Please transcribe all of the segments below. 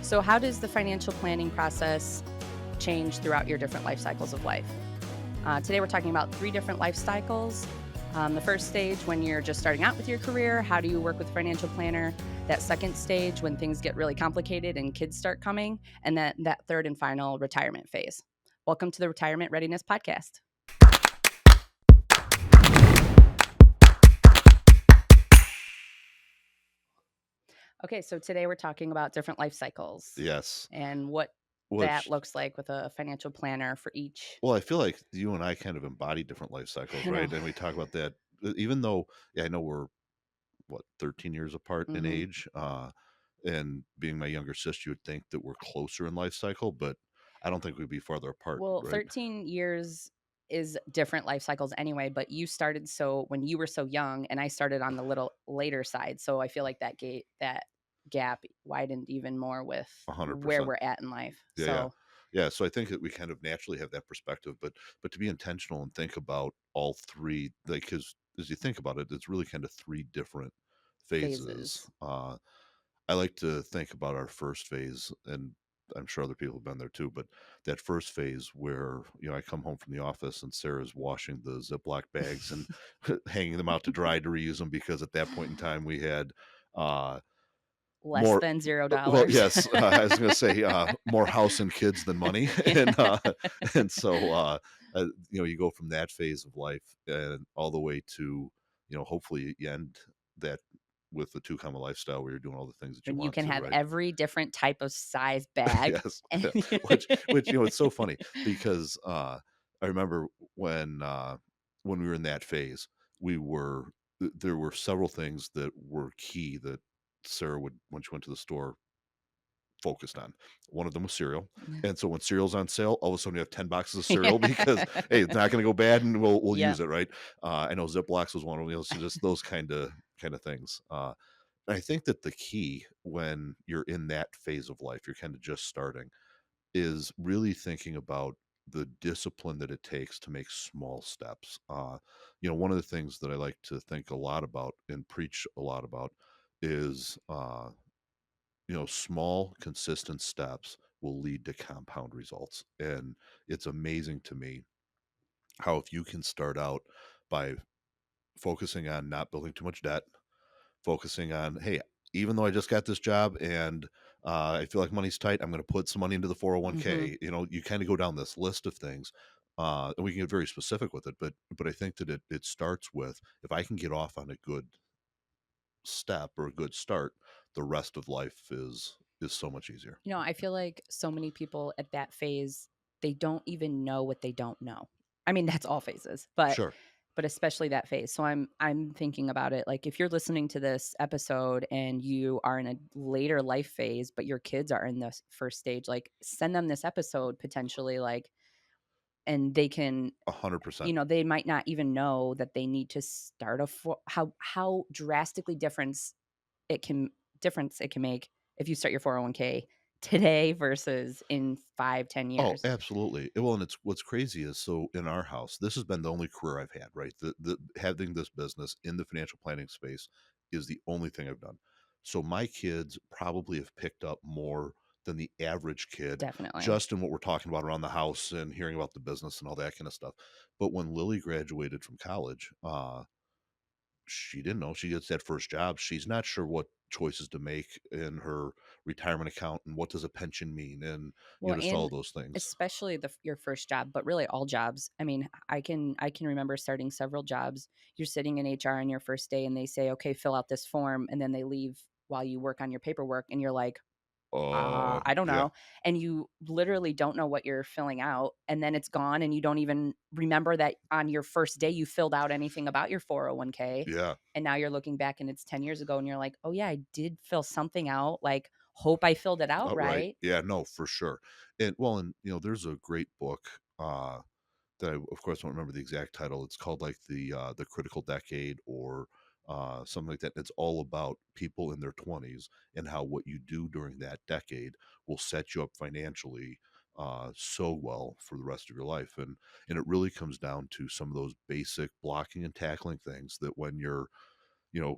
So, how does the financial planning process change throughout your different life cycles of life? Today, we're talking about 3 different life cycles. The first stage, when you're just starting out with your career, how do you work with a financial planner? That second stage, when things get really complicated and kids start coming. And then that third and final, retirement phase. Welcome to the Retirement Readiness Podcast. Okay, so today we're talking about different life cycles Yes. and what that Which, looks like with a financial planner for each. well, I feel like you and I kind of embody different life cycles, I know. right? And we talk about that, even though, yeah, I know we're what 13 years apart in hmm age, and being my younger sister, you would think that we're closer in life cycle, but I don't think we'd be farther apart, Well, right? 13 years is different life cycles anyway, but you started so when you were so young and I started on the little later side. So I feel like that gap widened even more with where 100%. we're at in life. Yeah, yeah, So yeah. So I think that we kind of naturally have that perspective, but to be intentional and think about all three, like, because as you think about it, it's really kind of three different phases. phases. I like to think about our first phase, and I'm sure other people have been there too, but that first phase where, I come home from the office and Sarah's washing the Ziploc bags and hanging them out to dry to reuse them because at that point in time we had uh, Less more. than zero Well, dollars. yes, I was going to say more house and kids than money, and Yeah. you go from that phase of life and all the way to hopefully you end that with the two comma lifestyle where you're doing all the things that you And you want can to, have right? every different type of size bag. Yes. And Which it's so funny because, I remember when we were in that phase, we were there were several things that were key that Sarah would, when she went to the store, focused on. One of them was cereal, and so when cereal's on sale, all of a sudden you have 10 boxes of cereal because, hey, it's not gonna go bad and we'll use Yep. it, right? I know Ziplocs was one of them, so just those kinda things. I think that the key when you're in that phase of life, you're kind of just starting, is really thinking about the discipline that it takes to make small steps. One of the things that I like to think a lot about and preach a lot about is, small, consistent steps will lead to compound results. And it's amazing to me how if you can start out by focusing on not building too much debt, focusing on, hey, even though I just got this job and I feel like money's tight, I'm going to put some money into the hmm 401k. You kind of go down this list of things, and we can get very specific with it. But I think that it starts with, if I can get off on a good step or a good start, the rest of life is so much easier. I feel like so many people at that phase, they don't even know what they don't know. I mean, that's all phases, Sure. but especially that phase. So I'm thinking about it like if you're listening to this episode and you are in a later life phase, but your kids are in the first stage, like send them this episode potentially, like, and they can, 100%. they might not even know that they need to start how drastically it can difference it can make if you start your 401k today versus in 5-10 Oh, years. absolutely. Well, and it's what's crazy is, so in our house, this has been the only career I've had, right? The having this business in the financial planning space is the only thing I've done. So my kids probably have picked up more than the average kid Definitely. just in what we're talking about around the house and hearing about the business and all that kind of stuff. But when Lily graduated from college, she didn't know. She gets that first job. She's not sure what choices to make in her retirement account and what does a pension mean and Well, just all and those things. especially your first job, but really all jobs. I mean, I can remember starting several jobs. You're sitting in HR on your first day and they say, "Okay, fill out this form," and then they leave while you work on your paperwork and you're like, I don't Yeah. know. And you literally don't know what you're filling out. And then it's gone. And you don't even remember that on your first day you filled out anything about your 401k. Yeah. And now you're looking back and it's 10 years ago and you're like, oh, yeah, I did fill something out. Like, hope I filled it out Right. right. Yeah, no, for sure. And there's a great book, that I, of course, don't remember the exact title. It's called like the Critical Decade or something like that. It's all about people in their 20s and how what you do during that decade will set you up financially so well for the rest of your life. And it really comes down to some of those basic blocking and tackling things that when you're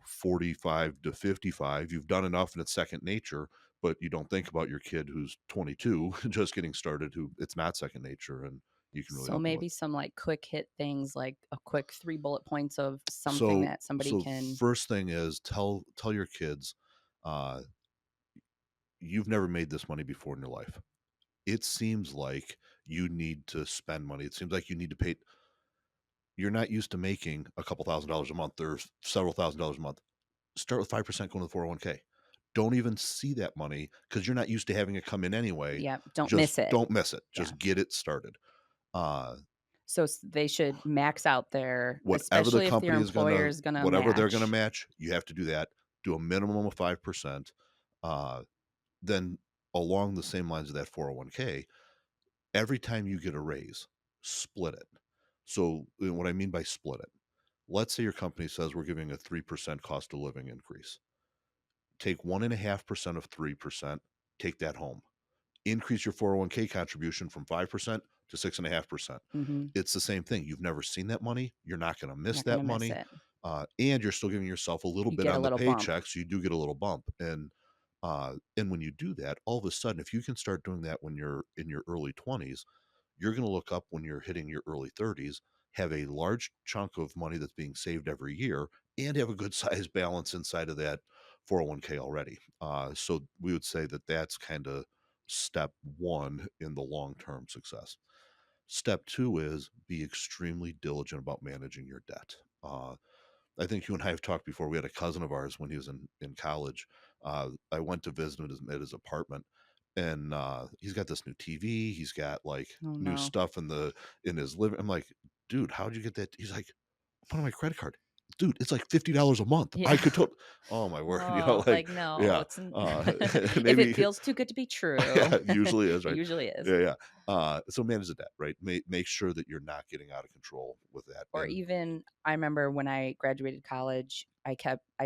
45 to 55, you've done enough and it's second nature. but you don't think about your kid who's 22 just getting started, who it's not second nature, and you can really So help them with. maybe some like quick hit things, like a quick 3 bullet points of something So that somebody so can. first thing is tell your kids, uh, you've never made this money before in your life. It seems like you need to spend money. It seems like you need to pay. You're not used to making a couple $1,000s a month or several $1,000s a month. Start with 5% going to the 401k. Don't even see that money because you're not used to having it come in anyway. Yeah, don't Just miss it. don't miss it. Yeah. Just get it started. Uh, So they should max out their, whatever the especially if their company is employer gonna is gonna whatever they're gonna match. match, you have to do that. Do a minimum of 5%. Uh, then along the same lines of that 401k, every time you get a raise, split it. So what I mean by split it, let's say your company says we're giving a 3% cost of living increase. Take 1.5% of 3%, take that home. Increase your 401k contribution from 5% to 6.5%. Mhm. It's the same thing. You've never seen that money. You're not going to miss Not that gonna miss money. it. And you're still giving yourself a little You bit get a on the little bump. paycheck. So you do get a little bump. And when you do that, all of a sudden, if you can start doing that when you're in your early 20s, you're going to look up when you're hitting your early 30s, have a large chunk of money that's being saved every year, and have a good size balance inside of that 401k already. So we would say that that's kind of step one in the long term success. Step two is be extremely diligent about managing your debt. I think you and I have talked before. We had a cousin of ours when he was in college. I went to visit him at his apartment, and he's got this new TV. He's got like Oh, new no. stuff in his living. I'm like, dude, how'd you get that? He's like, put on my credit card. Dude, it's like $50 a month. I Yeah. could oh my word, Oh, like, like, no, yeah, it's n if it maybe feels too good to be true, yeah, it usually is, it right? usually is. Yeah, yeah. So manage the debt, right? Make sure that you're not getting out of control with that. Or And even I remember when I graduated college, I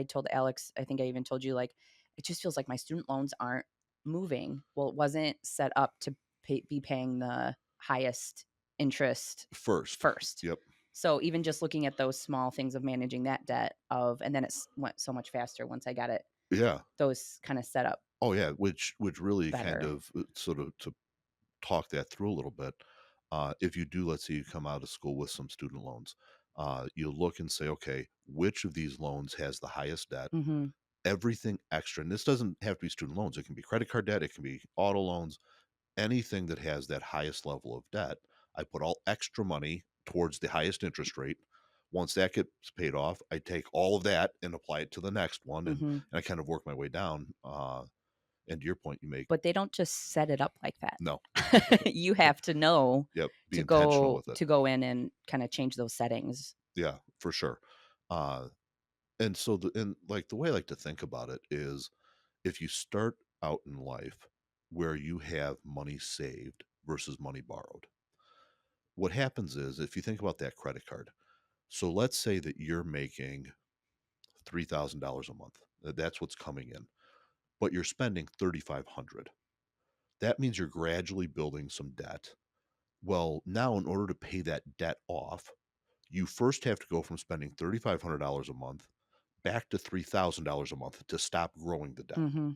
told Alex, I think I even told you, like, it just feels like my student loans aren't moving. Well, it wasn't set up to be paying the highest interest first, first. yep, So even just looking at those small things of managing that debt of, and then went so much faster once I got it, yeah. those kind of set up Oh, yeah, which really kind better. of, sort of to talk that through a little bit, if you do, let's say you come out of school with some student loans, you look and say, "Okay, which of these loans has the highest debt?" Hmm. Everything extra, and this doesn't have to be student loans, it can be credit card debt, it can be auto loans, anything that has that highest level of debt, I put all extra money towards the highest interest rate. Once that gets paid off, I take all of that and apply it to the next one, Hmm. and I kind of work my way down, and to your point, you make But they don't just set it up like that. no. You have to know Yep, be intentional with it. to go in and kind of change those settings. Yeah, for sure. Uh, and so like the way I like to think about it is if you start out in life where you have money saved versus money borrowed, what happens is if you think about that credit card, so let's say that you're making $3,000 a month. That's what's coming in, but you're spending 3,500. That means you're gradually building some debt. Well, now in order to pay that debt off, you first have to go from spending $3,500 a month back to $3,000 a month to stop growing the debt. Hmm.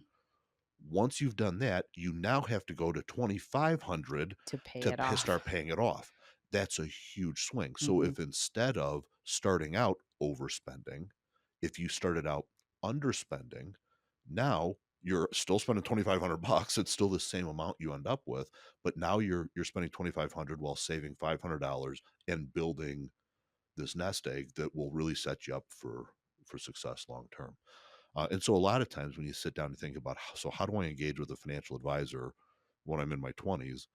Once you've done that, you now have to go to 2,500 To pay to it off. start paying it off. That's a huge swing. So Hmm. if instead of starting out overspending, if you started out underspending, now you're still spending 2,500 bucks. It's still the same amount you end up with, but now you're spending 2,500 while saving $500 and building this nest egg that will really set you up for success long term. And so a lot of times when you sit down and think about so how do I engage with a financial advisor when I'm in my 20s?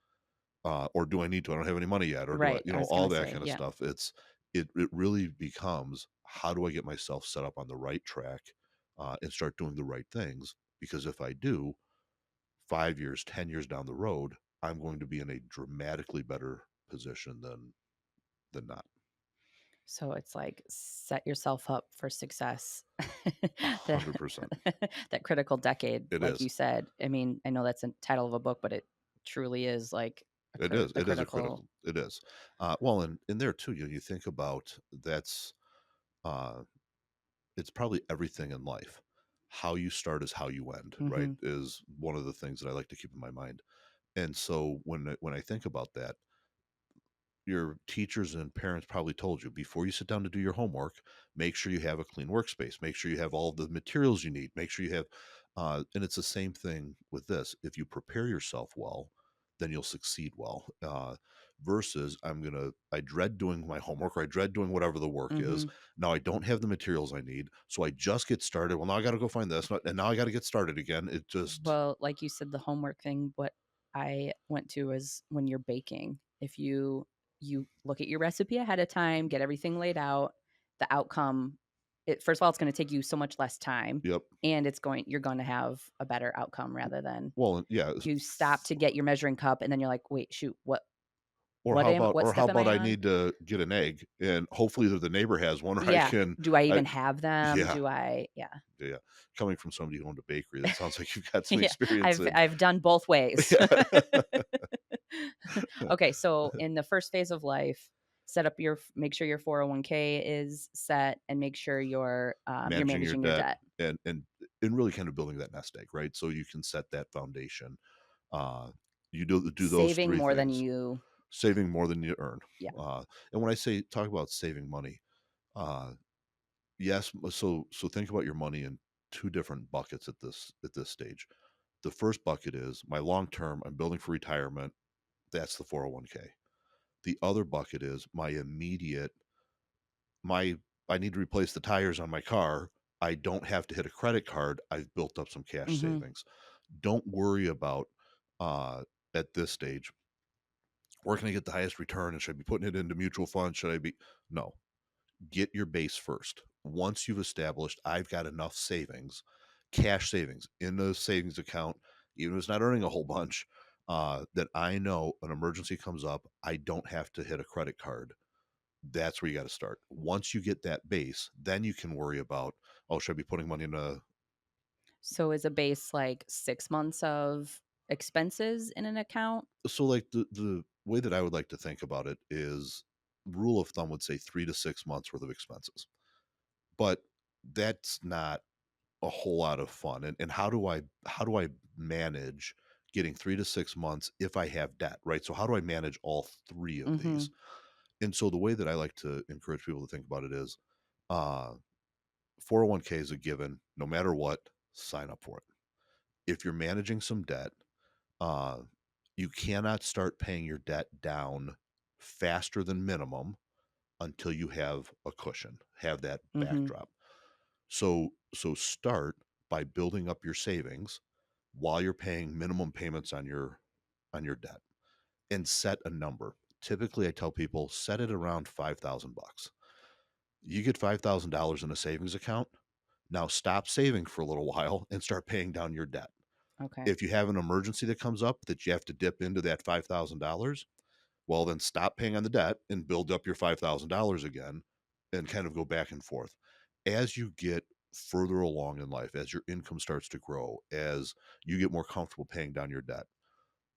Or do I need to? I don't have any money yet, or do I, Right. I was all gonna that say, kind of yeah. stuff. It really becomes how do I get myself set up on the right track and start doing the right things? Because if I do, 5 years, 10 years down the road, I'm going to be in a dramatically better position than not. So it's like set yourself up for success. The 100%. that critical decade, It like is. you said. I mean, I know that's a title of a book, but it truly is like It is. the It is a critical. critical. It is. Well, and there too, you think about that's uh, it's probably everything in life. how you start is how you end, right? Mhm. Is one of the things that I like to keep in my mind. And so when I think about that, your teachers and parents probably told you before you sit down to do your homework, make sure you have a clean workspace, make sure you have all the materials you need, make sure you have, and it's the same thing with this. If you prepare yourself well, then you'll succeed well. Versus, I dread doing my homework or I dread doing whatever the work is. Mhm. Now I don't have the materials I need. So I just get started. Well, now I got to go find this. And now I got to get started again. It just, Well, like you said, the homework thing, what I went to is when you're baking. If you look at your recipe ahead of time, get everything laid out, the outcome, first of all, it's going to take you so much less time, yep. and you're going to have a better outcome rather than Well, yeah. you stop to get your measuring cup and then you're like, wait, shoot, what Or how step am about I I on? need to get an egg, and hopefully the neighbor has one, or I Yeah. can Do I I even have them? yeah, Do I? Yeah. yeah. Coming from somebody who owned a bakery, that sounds like you've got some Yeah. experience I've in. I've done both ways. Yeah. Okay, so in the first phase of life, make sure your 401k is set and make sure you're Managing your managing your debt debt. and really kind of building that nest egg, right? So you can set that foundation. Uh, you do those Saving 3 more than things, you saving more than you earn. yeah. And when I say talk about saving money, uh, yes, so think about your money in 2 different buckets at this stage. The first bucket is my long term, I'm building for retirement. That's the 401k. The other bucket is my immediate, my I need to replace the tires on my car. I don't have to hit a credit card. I've built up some cash Mhm. savings. Don't worry about uh at this stage, where can I get the highest return and should I be putting it into mutual funds? Should I be no, get your base first. Once you've established I've got enough savings, cash savings in the savings account, even if it's not earning a whole bunch, that I know an emergency comes up, I don't have to hit a credit card. That's where you got to start. Once you get that base, then you can worry about, oh, should I be putting money in a. So is a base like 6 months of expenses in an account? So, like the way that I would like to think about it is, rule of thumb would say 3 to 6 months worth of expenses, but that's not a whole lot of fun. And how do I manage getting 3 to 6 months if I have debt, right? So how do I manage all three of these? Mhm. And so the way that I like to encourage people to think about it is, uh 401k is a given. No matter what, sign up for it. If you're managing some debt, uh you cannot start paying your debt down faster than minimum until you have a cushion, have that Mhm. backdrop. So start by building up your savings while you're paying minimum payments on your debt, and set a number. Typically I tell people set it around 5,000 bucks. You get $5,000 in a savings account. Now stop saving for a little while and start paying down your debt. Okay. If you have an emergency that comes up that you have to dip into that $5,000, well, then stop paying on the debt and build up your $5,000 again, and kind of go back and forth. As you get further along in life, as your income starts to grow, as you get more comfortable paying down your debt,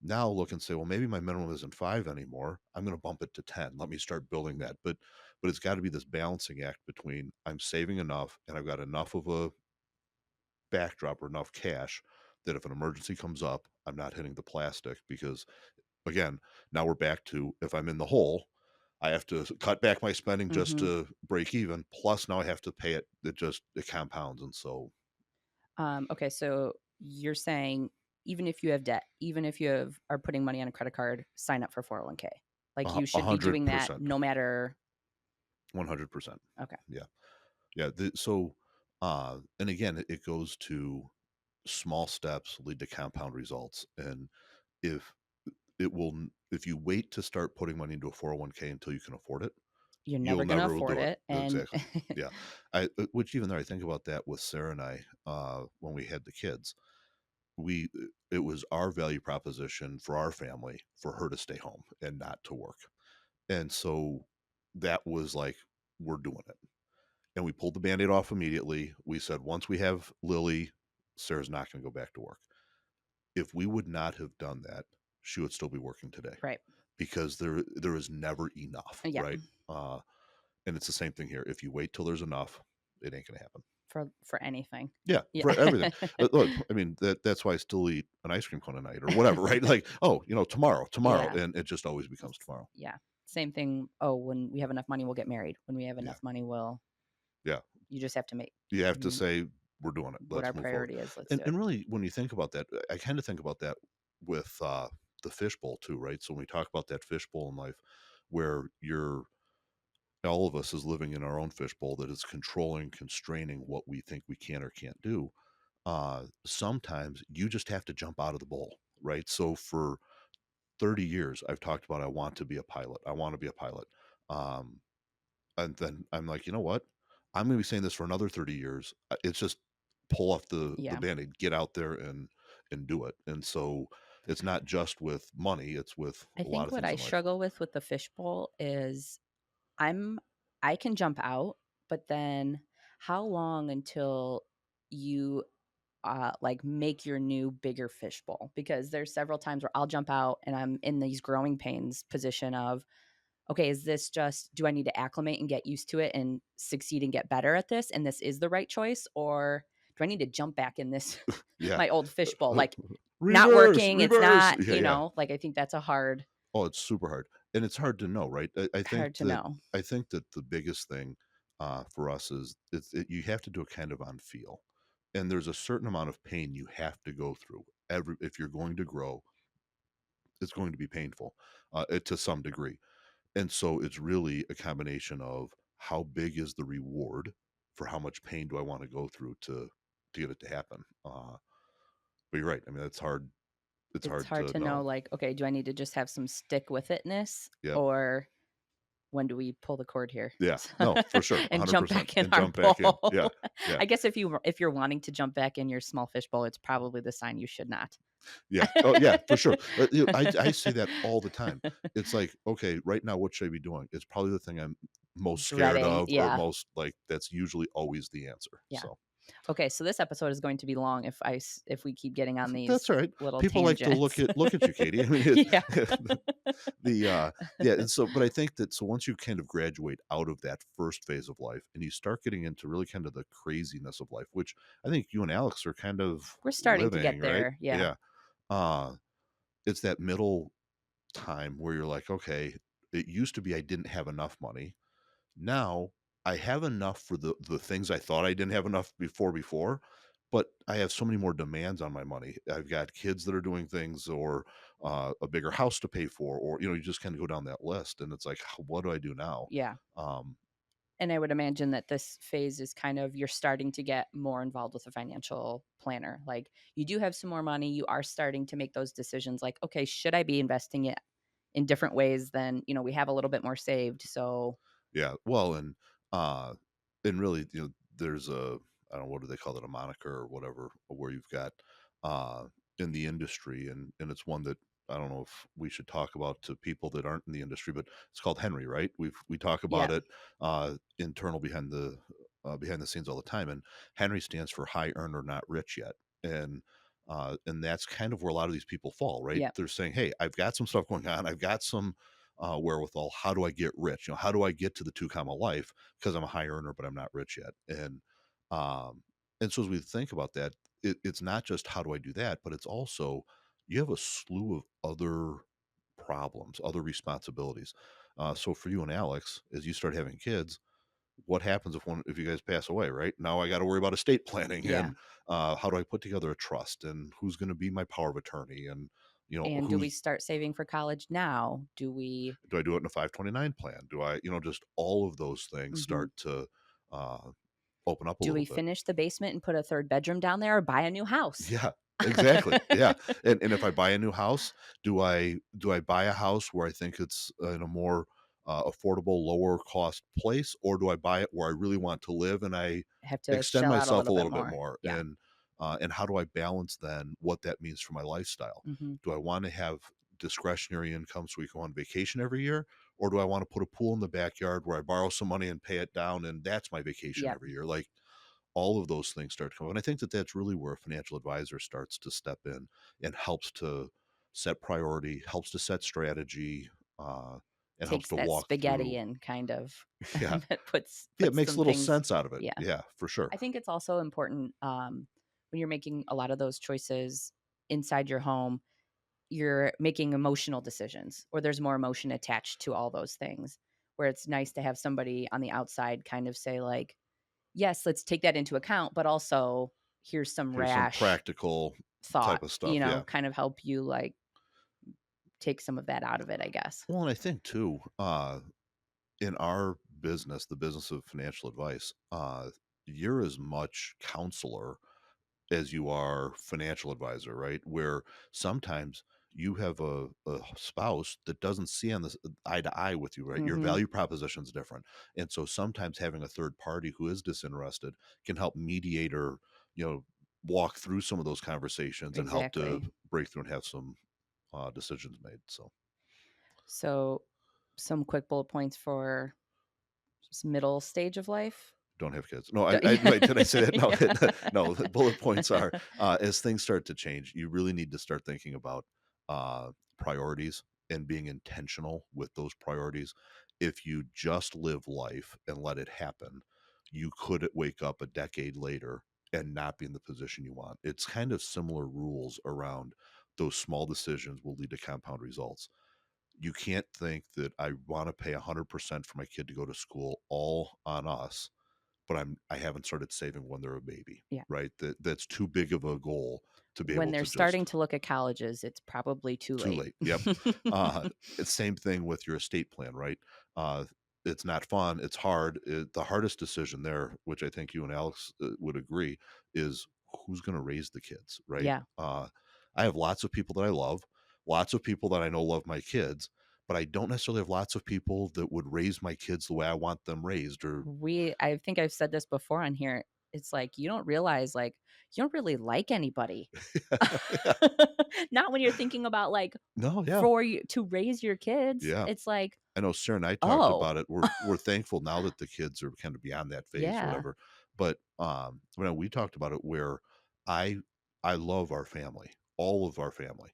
now look and say, well, maybe my minimum isn't 5 anymore. I'm going to bump it to 10. Let me start building that. But it's got to be this balancing act between I'm saving enough and I've got enough of a backdrop or enough cash that if an emergency comes up, I'm not hitting the plastic. Because again, now we're back to, if I'm in the hole, I have to cut back my spending just Mhm. to break even. Plus now I have to pay it. It compounds. And so Okay, so you're saying even if you have debt, even if are putting money on a credit card, sign up for 401k. Like you a should be hundred doing that percent, no matter 100%. okay. Yeah. Yeah. And again, it goes to small steps lead to compound results. And if if you wait to start putting money into a 401k until you can afford it, You're you'll never going to never will afford do it. it and Exactly. Yeah. Which even though I think about that with Sarah and I, when we had the kids, we, it was our value proposition for our family for her to stay home and not to work. And so that was like, we're doing it. And we pulled the band-aid off immediately. We said, once we have Lily, Sarah's not going to go back to work. If we would not have done that, she would still be working today, right. because there is never enough, Yeah. right? And it's the same thing here. If you wait till there's enough, it ain't gonna happen. for anything. Yeah, Yeah. for everything. Look, I mean, that's why I still eat an ice cream cone a night or whatever, right? Like, "Oh, tomorrow," Yeah. and it just always becomes It's tomorrow. yeah. Same thing, "Oh, when we have enough money, we'll get married. When we have Yeah, enough money, we'll" yeah. you just have to make You have to mm, say, "We're doing it. what Let's our move forward." priority is, let's And do it. and really, when you think about that, I kinda think about that with, the fishbowl too, right? So when we talk about that fishbowl in life where you're all of us is living in our own fishbowl that is controlling, constraining what we think we can or can't do, sometimes you just have to jump out of the bowl, right? So for 30 years, I've talked about I want to be a pilot. I want to be a pilot. Um, and then I'm like, you know what? I'm going to be saying this for another 30 years. It's just pull off the Yeah. band-aid, get out there and do it. And so it's not just with money, it's with I a lot think of what things I in life. struggle with the fishbowl is I'm I can jump out, but then how long until you like make your new bigger fishbowl? Because there's several times where I'll jump out and I'm in these growing pains position of, okay, is this just, do I need to acclimate and get used to it and succeed and get better at this? And this is the right choice? Or do I need to jump back in this, Yeah. my old fishbowl? Uh, Like not reverse, working. It's reverse. not, Yeah, yeah. like I think that's a Oh, it's super hard, and it's hard to know, right? hard to know. I think that the biggest thing for us is you have to do it kind of on feel, and there's a certain amount of pain you have to go through. Every if you're going to grow, it's going to be painful to some degree, and so it's really a combination of how big is the reward for how much pain do I want to go through to get it to happen. But you're right. I mean, that's hard. It's It's hard hard to to know, know. like, okay, do I need to just have some stick with itness, Yep. or when do we pull the cord here Yeah. No, for sure. and jump 100% back in and our jump back in. Yeah. bowl? Yeah. I guess if you're wanting to jump back in your small fish bowl, it's probably the sign you should not. Yeah. Oh, yeah, for sure. I say that all the time. It's like, okay, right now, what should I be doing? It's probably the thing I'm most scared Dreading, of or yeah, most like that's usually always the answer. yeah. So Okay, so this episode is going to be long if we keep getting on that's these all right. little People like to tangents. look at you, Katie. I mean, Yeah. the yeah, and so but I think that so once you kind of graduate out of that first phase of life and you start getting into really kind of the craziness of life, which I think you and Alex are kind of We're starting to living, get right? there, yeah. Yeah. Uh it's that middle time where you're like, okay, it used to be I didn't have enough money. Now I have enough for the things I thought I didn't have enough before, but I have so many more demands on my money. I've got kids that are doing things or a bigger house to pay for, or you just kind of go down that list, and it's like, what do I do now? Yeah. Um, And I would imagine that this phase is kind of, you're starting to get more involved with a financial planner. Like you do have some more money. You are starting to make those decisions like, okay, should I be investing it in different ways than, we have a little bit more saved. So Yeah, well, uh, and really, there's a I don't know what do they call it, a moniker or whatever, where you've got uh in the industry, and it's one that I don't know if we should talk about to people that aren't in the industry, but it's called Henry, right? We talk yeah, about it internal behind the scenes all the time, and Henry stands for high earner, not rich yet, and that's kind of where a lot of these people fall, right? yeah, They're saying, hey, I've got some stuff going on, I've got some wherewithal. How do I get rich? How do I get to the two comma life? Because I'm a high earner, but I'm not rich yet. Um, and so as we think about that, it's not just how do I do that, but it's also you have a slew of other problems, other responsibilities. So for you and Alex, as you start having kids, what happens if you guys pass away? Right now, I got to worry about estate planning yeah. and how do I put together a trust and who's going to be my power of attorney and And do we who's start saving for college now? Do we, do I do it in a 529 plan? Do I, just all of those things mhm. start to uh, open up a Do little we bit. finish the basement and put a third bedroom down there or buy a new house? Yeah, exactly. Yeah, and if I buy a new house, do I buy a house where I think it's in a more affordable, lower cost place, or do I buy it where I really want to live and I Have to extend shell out a myself a little bit little bit more. more? Yeah. And how do I balance then what that means for my lifestyle? Mhm. Do I want to have discretionary income so we go on vacation every year, or do I want to put a pool in the backyard where I borrow some money and pay it down, and that's my vacation Yep. every year? Like all of those things start to come up. And I think that that's really where a financial advisor starts to step in and helps to set priority, helps to set strategy, uh, and helps Takes to that walk spaghetti through. and kind of Yeah. that puts Yeah, it puts makes some little things. sense out of it. Yeah. Yeah, for sure. I think it's also important, when you're making a lot of those choices inside your home, you're making emotional decisions, or there's more emotion attached to all those things, where it's nice to have somebody on the outside kind of say, like, "Yes, let's take that into account, but also here's some Here's some rash practical thought," type of stuff, yeah. kind of help you, like, take some of that out of it, I guess. Well, and I think too, in our business, the business of financial advice, you're as much counselor as you are financial advisor, right? Where sometimes you have a spouse that doesn't see on this eye to eye with you, right? Your Mhm. value proposition is different. And so sometimes having a third party who is disinterested can help mediate or, you know, walk through some of those conversations and help to Exactly. break through and have some decisions made. So So, some quick bullet points for middle stage of life? don't have kids. No, D I wait, did I say that? No, Yeah. no. The bullet points are as things start to change, you really need to start thinking about priorities and being intentional with those priorities. If you just live life and let it happen, you could wake up a decade later and not be in the position you want. It's kind of similar rules around those small decisions will lead to compound results. You can't think that I want to pay 100% for my kid to go to school all on us, but I haven't started saving when they're a baby, Yeah. right? That's too big of a goal to be When able they're to starting just to look at colleges, it's probably too too late. late. Yep. It's same thing with your estate plan, right? Uh, it's not fun. It's hard. The hardest decision there, which I think you and Alex would agree, is who's going to raise the kids, right? Yeah. I have lots of people that I love, lots of people that I know love my kids, but I don't necessarily have lots of people that would raise my kids the way I want them raised. Or I think I've said this before on here. It's like, you don't realize, like, you don't really like anybody. yeah, Not when you're thinking about, like, no, yeah, for you to raise your kids. yeah. It's like, I know Sarah and I talked "Oh." about it. We're thankful now that the kids are kind of beyond that phase or Yeah. whatever. But when we talked about it, where I I love our family, all of our family.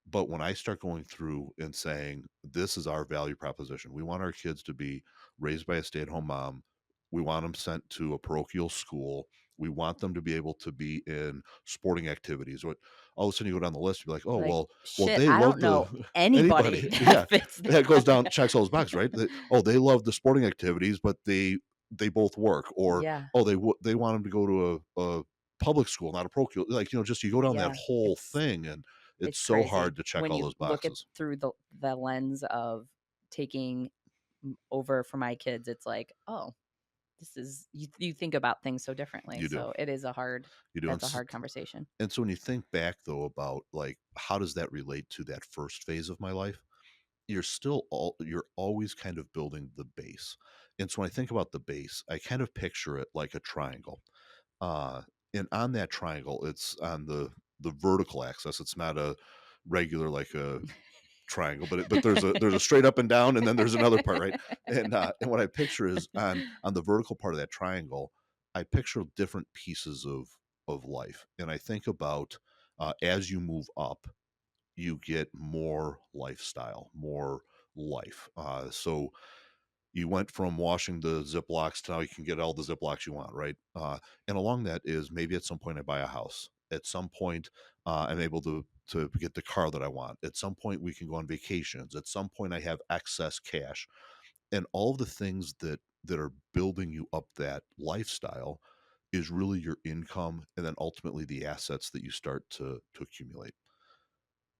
But when I start going through and saying, this is our value proposition, we want our kids to be raised by a stay at home mom. We want them sent to a parochial school. We want them to be able to be in sporting activities. What all of a sudden you go down the list, you're like, oh Like, well, shit, they I love don't the know anybody anybody, that yeah, fits that goes down that. checks all those boxes, right? Oh, they love the sporting activities, but they both work, or Yeah. oh, they want them to go to a public school, not a parochial. Like just you go down that Yeah. whole thing, and it's It's so crazy hard to check when all you those look at boxes. through the lens of taking over for my kids. It's like, oh, this is you think about things so differently. You do. So it is a hard You do. that's a hard conversation. And so when you think back though about like how does that relate to that first phase of my life? You're always kind of building the base. And so when I think about the base, I kind of picture it like a triangle. Uh and on that triangle, it's on the vertical axis. It's not a regular like a triangle, but there's a straight up and down, and then there's another part, right? And what I picture is on the vertical part of that triangle, I picture different pieces of life, and I think about as you move up, you get more lifestyle, more life. So you went from washing the Ziplocs to now you can get all the Ziplocs you want, right? And along that is maybe at some point I buy a house. At some point, I'm able to get the car that I want. At some point, we can go on vacations. At some point, I have excess cash, and all of the things that are building you up that lifestyle is really your income, and then ultimately the assets that you start to accumulate.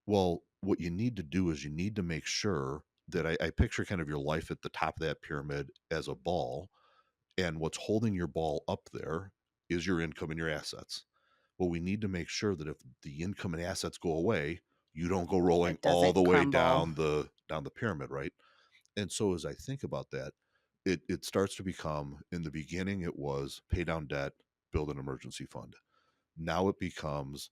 Well, what you need to do is you need to make sure that I picture kind of your life at the top of that pyramid as a ball, and what's holding your ball up there is your income and your assets. Well, we need to make sure that if the income and assets go away, you don't go rolling It all doesn't the way crumble. down the pyramid, right? And so as I think about that, it starts to become in the beginning it was pay down debt, build an emergency fund. Now it becomes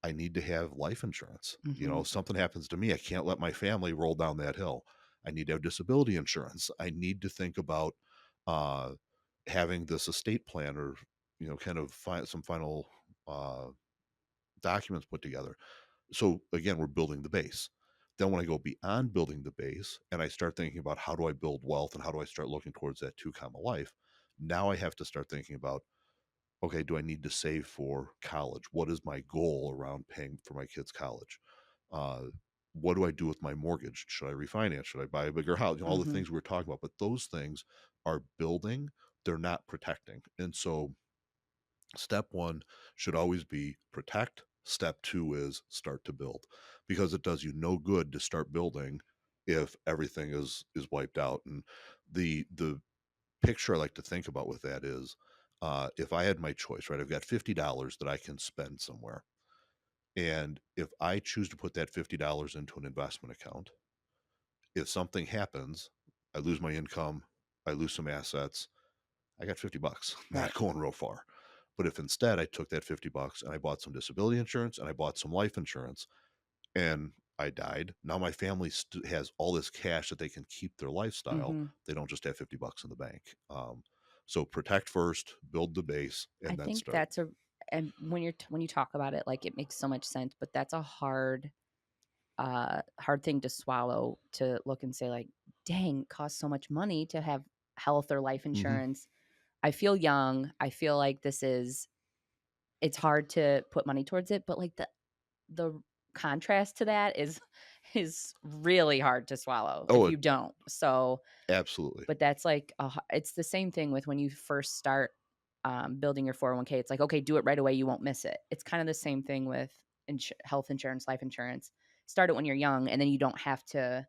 I need to have life insurance. Hmm. Something happens to me, I can't let my family roll down that hill. I need to have disability insurance. I need to think about uh, having this estate plan or, kind of some final uh, documents put together. So again, we're building the base. Then when I go beyond building the base and I start thinking about how do I build wealth and how do I start looking towards that two comma life, now I have to start thinking about, okay, do I need to save for college? What is my goal around paying for my kids' college? Uh, what do I do with my mortgage? Should I refinance? Should I buy a bigger house? You know, all the Mhm. things we were talking about, but those things are building, they're not protecting. And so step one should always be protect. Step two is start to build because it does you no good to start building if everything is wiped out. And the picture I like to think about with that is if I had my choice, right? I've got $50 that I can spend somewhere. And if I choose to put that $50 into an investment account, if something happens, I lose my income, I lose some assets, I got 50 bucks, not Right. going real far. But if instead I took that 50 bucks and I bought some disability insurance and I bought some life insurance and I died, now my family has all this cash that they can keep their lifestyle. Mhm. They don't just have 50 bucks in the bank. So protect first, build the base, I and then think start. that's a and when you talk about it, like, it makes so much sense, but that's a hard thing to swallow to look and say, like, "Dang, it costs so much money to have health or life Hmm. insurance." I feel young. I feel like it's hard to put money towards it, but, like, the contrast to that is is really hard to swallow Oh, if you don't. So, absolutely. but that's like it's the same thing with when you first start, building your 401k. It's like, okay, do it right away. You won't miss it. It's kind of the same thing with health insurance, life insurance. Start it when you're young, and then you don't have to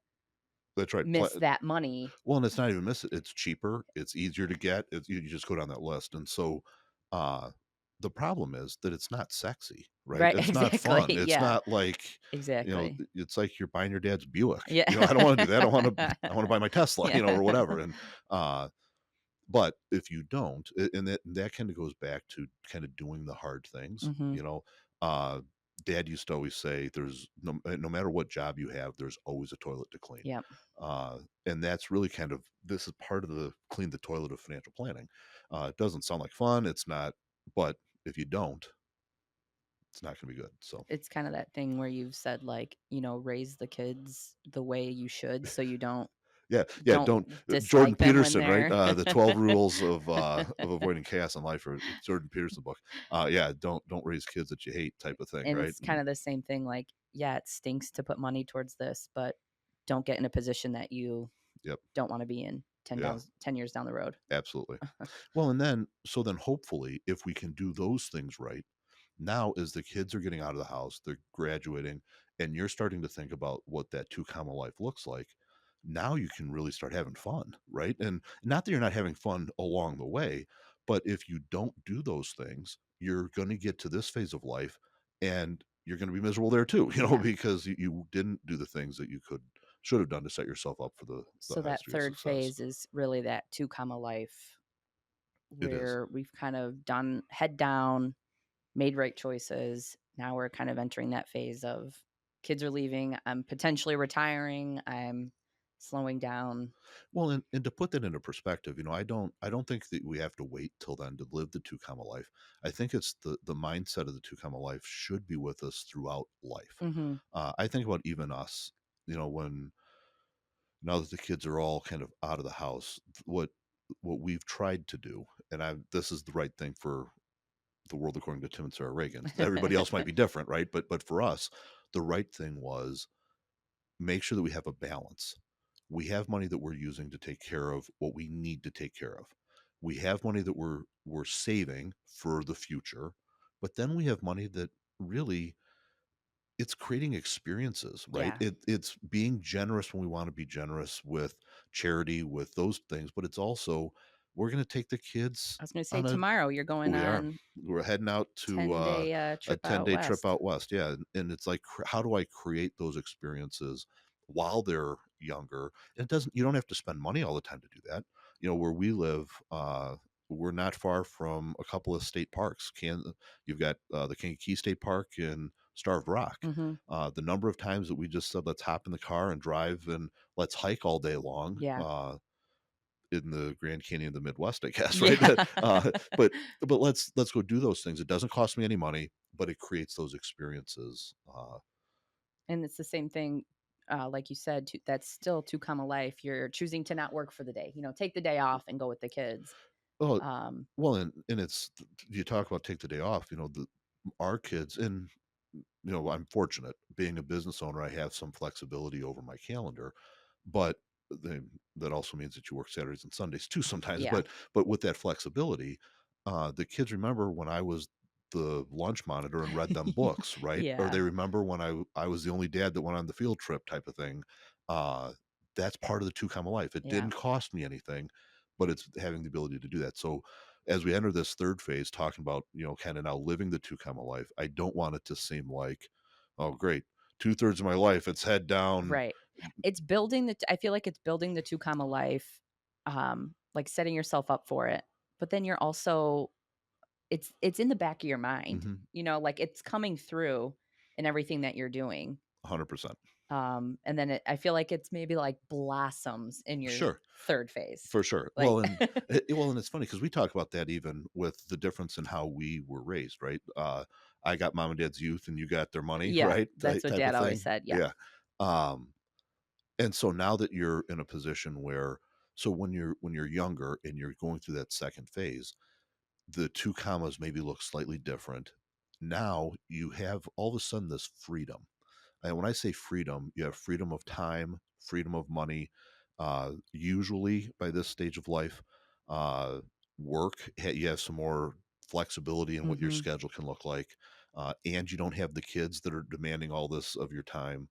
That's right. miss that money. Well, and it's not even miss it. It's cheaper. It's easier to get. You just go down that list. And so, uh, the problem is that it's not sexy, right? Right. It's not Exactly. fun. It's Yeah. not like, Exactly. it's like you're buying your dad's Buick. Yeah. I don't want to do that. I want to buy my Tesla, Yeah. or whatever. And, uh, but if you don't, and that kind of goes back to kind of doing the hard things, Hmm. uh, dad used to always say there's no matter what job you have, there's always a toilet to clean. Yep. And that's really kind of this is part of the clean the toilet of financial planning. It doesn't sound like fun. It's not, but if you don't, it's not going to be good. So It's kind of that thing where you've said, like, raise the kids the way you should, so you don't yeah, yeah. don't Don't Jordan dislike them when Peterson, right? they're The 12 rules of avoiding chaos in life, or Jordan Peterson book. Yeah, don't raise kids that you hate, type of thing, and right? it's kind of the same thing, like, yeah, it stinks to put money towards this, but don't get in a position that you Yep. don't wanna be in Yeah. 10 years down the road. Absolutely. Well, and then hopefully if we can do those things right, now as the kids are getting out of the house, they're graduating, and you're starting to think about what that two comma life looks like. Now you can really start having fun, right? And not that you're not having fun along the way, but if you don't do those things, you're going to get to this phase of life and you're going to be miserable there too, Yeah. because you didn't do the things that you should have done to set yourself up for the So highest that degree of 3rd success. phase is really that 2 comma life It is. where we've kind of done head down, made right choices. Now we're kind of entering that phase of kids are leaving, I'm potentially retiring, I'm slowing down. Well, and to put that into perspective, I don't think that we have to wait till then to live the two comma life. I think it's the mindset of the two comma life should be with us throughout life. Mhm. I think about even us, when now that the kids are all kind of out of the house, what we've tried to do, and this is the right thing for the world according to Tim and Sarah Reagan. Everybody else might be different, right? But for us, the right thing was make sure that we have a balance. We have money that we're using to take care of what we need to take care of. We have money that we're saving for the future, but then we have money that really it's creating experiences, right? Yeah. It's being generous when we want to be generous with charity, with those things, but it's also we're going to take the kids I was gonna say on a tomorrow you're going we are. on We're heading out to 10-day, a trip out 10-day trip west. out west. Yeah. And it's like, how do I create those experiences while they're younger? And you don't have to spend money all the time to do that. Where we live, we're not far from a couple of state parks. You've got the Kankakee State Park and Starved Rock. Mhm. The number of times that we just said, let's hop in the car and drive and let's hike all day long. Yeah. In the Grand Canyon of the Midwest, I guess, right? Yeah. But let's go do those things. It doesn't cost me any money, but it creates those experiences. And it's the same thing. like you said, that's still to come a life. You're choosing to not work for the day. Take the day off and go with the kids. Oh, Um, well, and it's you talk about take the day off, our kids and I'm fortunate being a business owner, I have some flexibility over my calendar, but then that also means that you work Saturdays and Sundays too sometimes, yeah, but with that flexibility, the kids remember when I was the lunch monitor and read them books, right? Or yeah, they remember when I was the only dad that went on the field trip type of thing. Uh, that's part of the 2 comma life. It yeah. didn't cost me anything, but it's having the ability to do that. So as we enter this 3rd phase talking about, kinda now living the 2 comma life, I don't want it to seem like, "Oh, great. 2/3 of my life, it's head down." Right. I feel like it's building the 2 comma life, like setting yourself up for it. But then you're also it's in the back of your mind, Mhm. like it's coming through in everything that you're doing. 100%. And then I feel like it's maybe like blossoms in your Sure. third phase. For sure. Like And it's funny because we talk about that even with the difference in how we were raised, right? I got mom and dad's youth and you got their money, yeah, right? that's what Type dad of always thing. said. Yeah. Yeah. Um, and so now that you're in a position where so when you're younger and you're going through that second phase, the 2 commas maybe look slightly different. Now you have all of a sudden this freedom. And when I say freedom, you have freedom of time, freedom of money. Usually by this stage of life, uh, you have some more flexibility in what your Mhm. schedule can look like. And you don't have the kids that are demanding all this of your time.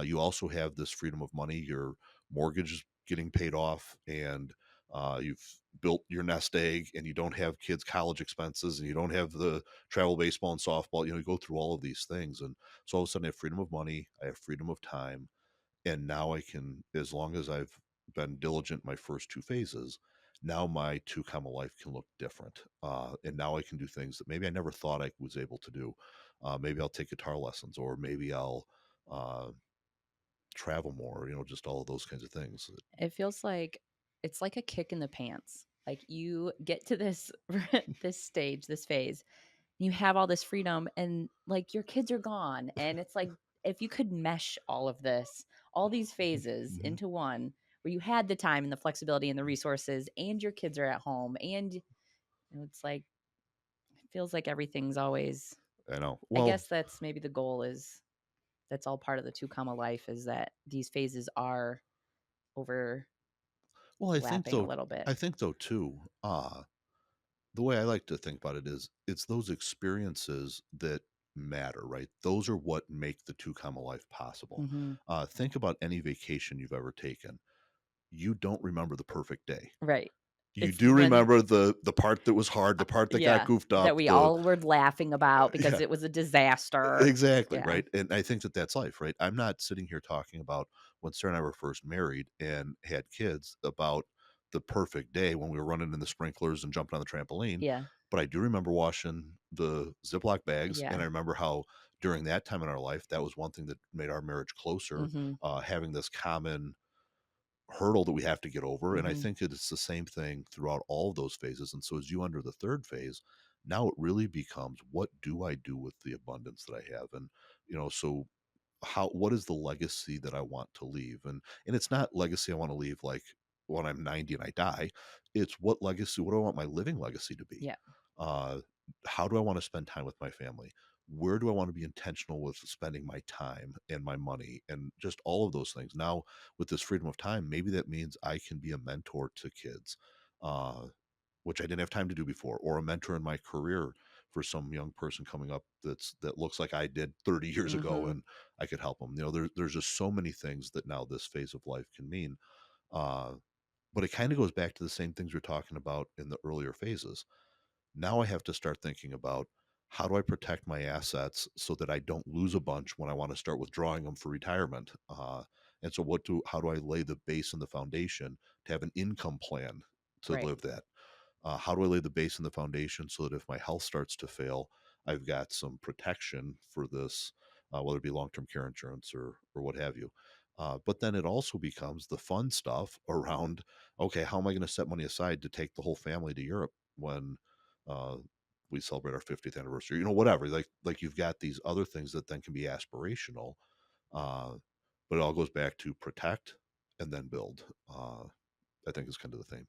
You also have this freedom of money. Your mortgage is getting paid off, and you've built your nest egg, and you don't have kids' college expenses, and you don't have the travel baseball and softball. You go through all of these things. And so all of a sudden, I have freedom of money, I have freedom of time, and now I can, as long as I've been diligent in my first 2 phases, now my 2 comma life can look different. And now I can do things that maybe I never thought I was able to do. Maybe I'll take guitar lessons, or maybe I'll uh, travel more. Just all of those kinds of things. It feels like it's like a kick in the pants. Like you get to this this stage, this phase, you have all this freedom and like your kids are gone and it's like if you could mesh all of this, all these phases Mhm. into one where you had the time and the flexibility and the resources and your kids are at home and it's like it feels like everything's always I know. I Well, guess that's maybe the goal is that's all part of the 2 comma life is that these phases are overlapping I think a though. little bit. I think though too. The way I like to think about it is it's those experiences that matter, right? Those are what make the 2 comma life possible. Mhm. Think about any vacation you've ever taken. You don't remember the perfect day. Right. You It's do when remember the part that was hard, the part that got yeah, goofed that up, we the all were laughing about because yeah. it was a disaster. Exactly, Yeah. right? And I think that that's life, right? I'm not sitting here talking about when Sarah and I were first married and had kids about the perfect day when we were running in the sprinklers and jumping on the trampoline, Yeah. but I do remember washing the Ziploc bags, and Yeah. I remember how during that time in our life, that was one thing that made our marriage closer, Mhm. having this common hurdle that we have to get over. And I Mhm. think it's the same thing throughout all of those phases. And so as you enter the 3rd phase, now it really becomes what do I do with the abundance that I have? And so what is the legacy that I want to leave? And it's not legacy I want to leave like when I'm 90 and I die. It's what do I want my living legacy to be? Yeah. Uh how do I want to spend time with my family? Where do I want to be intentional with spending my time and my money and just all of those things? Now, with this freedom of time, maybe that means I can be a mentor to kids. Uh which I didn't have time to do before, or a mentor in my career for some young person coming up that looks like I did 30 years ago, Mhm. and I could help them. There's just so many things that now this phase of life can mean. Uh, but it kind of goes back to the same things we're talking about in the earlier phases. Now I have to start thinking about how do I protect my assets so that I don't lose a bunch when I want to start withdrawing them for retirement. And so how do I lay the base and the foundation to have an income plan to Right. live that? How do I lay the base and the foundation so that if my health starts to fail, I've got some protection for this, whether it be long term care insurance or what have you. But then it also becomes the fun stuff around okay, how am I going to set money aside to take the whole family to Europe when uh, we celebrate our 50th anniversary? Whatever. Like you've got these other things that then can be aspirational. Uh, but it all goes back to protect and then build. I think is kind of the theme.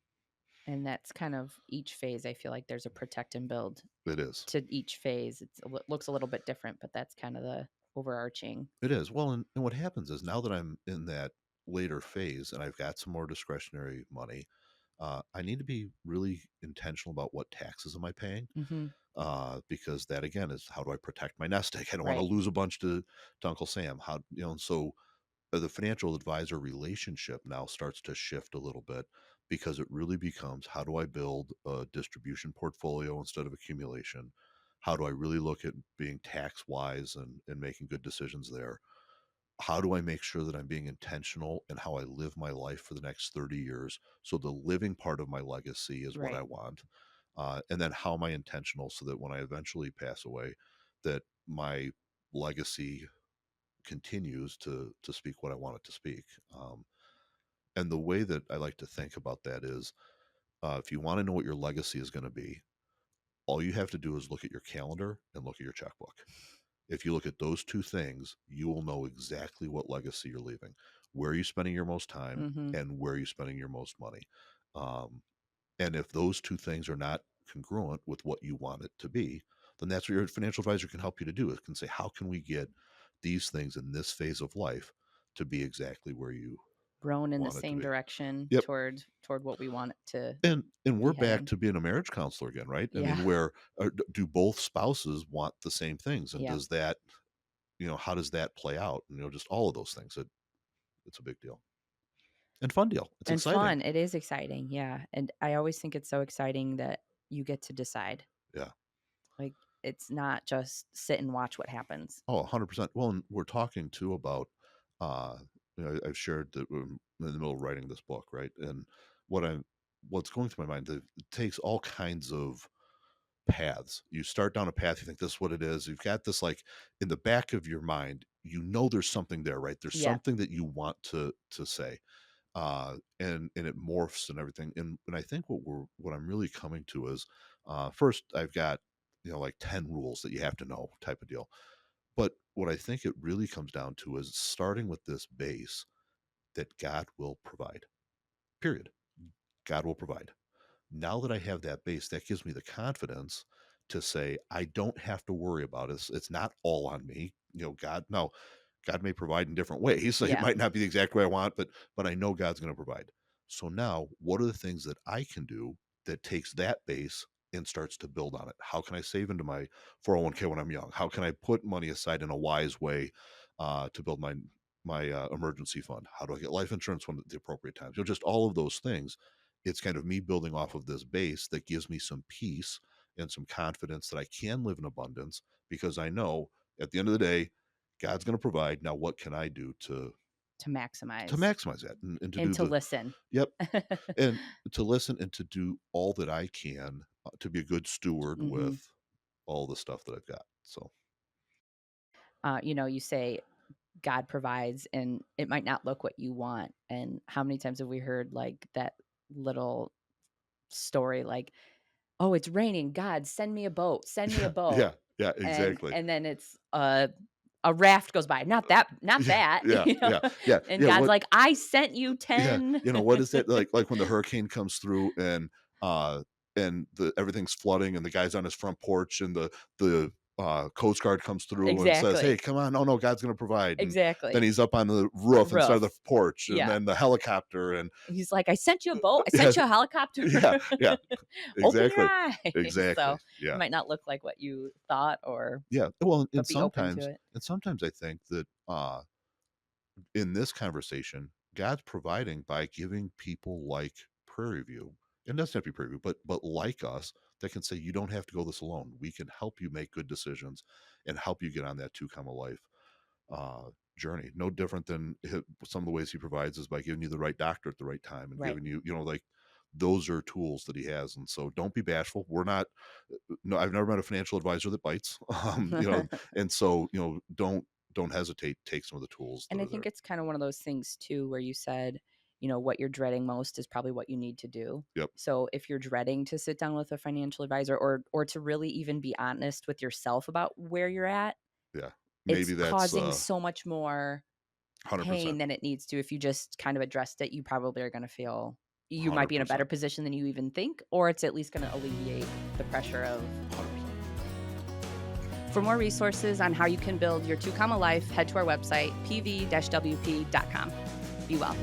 And that's kind of each phase. I feel like there's a protect and build It is. to each phase. Looks a little bit different, but that's kind of the overarching. It is. Well, and what happens is now that I'm in that later phase and I've got some more discretionary money, I need to be really intentional about what taxes am I paying, Hmm. because that again is how do I protect my nest egg? I don't want to Right. lose a bunch to Uncle Sam. How and so the financial advisor relationship now starts to shift a little bit because it really becomes how do I build a distribution portfolio instead of accumulation? How do I really look at being tax wise and making good decisions there? How do I make sure that I'm being intentional in how I live my life for the next 30 years? So the living part of my legacy is what I Right. want. And then how am I intentional so that when I eventually pass away, that my legacy continues to speak what I want it to speak. And the way that I like to think about that is if you want to know what your legacy is going to be, all you have to do is look at your calendar and look at your checkbook. If you look at those two things, you will know exactly what legacy you're leaving. Where are you spending your most time Hmm. and where are you spending your most money? Um, and if those two things are not congruent with what you want it to be, then that's what your financial advisor can help you to do. It can say, how can we get these things in this phase of life to be exactly where you Rowing in the want it to same be? direction Yep. toward what we want it to And we're be back heading. to being a marriage counselor again, right? I Yeah. mean, where do both spouses want the same things, and Yeah. does that, how does that play out? Just all of those things. It's a big deal and fun deal. It's And exciting. fun. It is exciting. Yeah. And I always think it's so exciting that you get to decide. Yeah. Like, it's not just sit and watch what happens. Oh, 100%. Well, and we're talking too about, uh, I've shared that we're in the middle of writing this book, right? And what I'm, what's going through my mind, it takes all kinds of paths. You start down a path, you think this is what it is. You've got this like in the back of your mind, there's something there, right? There's Yeah. something that you want to say. And it morphs and everything. And I think what I'm really coming to is first I've got, like 10 rules that you have to know type of deal. But what I think it really comes down to is starting with this base that God will provide. Period. God will provide. Now that I have that base, that gives me the confidence to say I don't have to worry about it. It's not all on me. God, no, God may provide in different ways. So it Yeah. might not be the exact way I want, but I know God's going to provide. So now, what are the things that I can do that takes that base and starts to build on it? How can I save into my 401k when I'm young? How can I put money aside in a wise way to build my emergency fund? How do I get life insurance when at the appropriate times? Just all of those things. It's kind of me building off of this base that gives me some peace and some confidence that I can live in abundance because I know at the end of the day, God's going to provide. Now, what can I do To to maximize maximize that and to and do to the listen. yep and to listen and to do all that I can to be a good steward Hmm. with all the stuff that I've got. So You say God provides and it might not look what you want. And how many times have we heard like that little story like, "Oh, it's raining. God, send me a boat. Send me a yeah, boat." yeah, yeah, And exactly. and then it's a raft goes by. Not that, not Yeah, that, yeah, yeah, yeah, And yeah. God's What like, "I sent you Yeah, 10." what is that like when the hurricane comes through uh and the everything's flooding and the guy's on his front porch and the Coast Guard comes through and says, "Hey, Exactly. come on. Oh no, God's going to provide." And then Exactly. he's up on the roof instead of the Roof. porch and Yeah. then the helicopter and He's like, "I sent you a boat. I yeah, sent you a helicopter. yeah, yeah, Open your exactly. eyes." So, Exactly. it Yeah. might not look like what you thought or Yeah. Well, but be open to it. and sometimes I think that in this conversation, God's providing by giving people like Prairie View, and doesn't have to be Prairie View, but like us, that can say you don't have to go this alone. We can help you make good decisions and help you get on that 2 life journey. No different than some of the ways he provides is by giving you the right doctor at the right time and Right. giving you, like those are tools that he has. And so don't be bashful. We're not, no, I've never met a financial advisor that bites, and so, don't hesitate. Take some of the tools that And I are think there. it's kind of one of those things too where you said, what you're dreading most is probably what you need to do. Yep. So if you're dreading to sit down with a financial advisor or to really even be honest with yourself about where you're at, Yeah. it's Maybe that's causing so much more 100%. pain than it needs to. If you just kind of addressed it, you probably are going to feel you might be in a better 100%. position than you even think, or it's at least going to alleviate the pressure of. 100%. For more resources on how you can build your 2 comma life, head to our website, pv-wp.com. Be well.